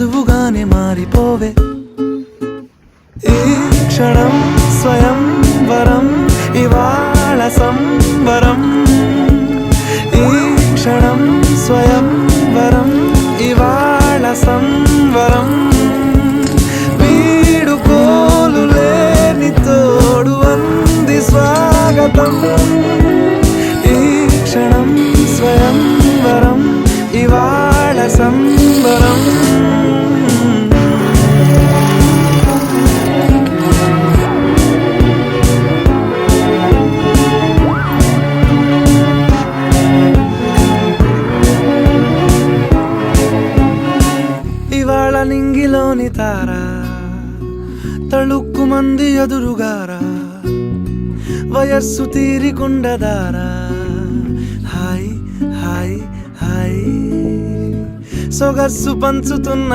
నువ్వుగానే మారిపోవే ఈ క్షణం స్వయం వరం ఇవాళ సంబరం ఈ క్షణం స్వయం వరం ఇవాళ సంవరం వీడుకోలు లేని తోడు అంది స్వాగతం ఈ క్షణం స్వయం వరం ఇవాళ సంబరం ఇవాళ నింగిలోని తార తళుక్కు మంది ఎదురుగారా వయస్సు తీరికుండదారా హాయ్ హాయ్ హాయ్ సొగస్సు పంచుతున్న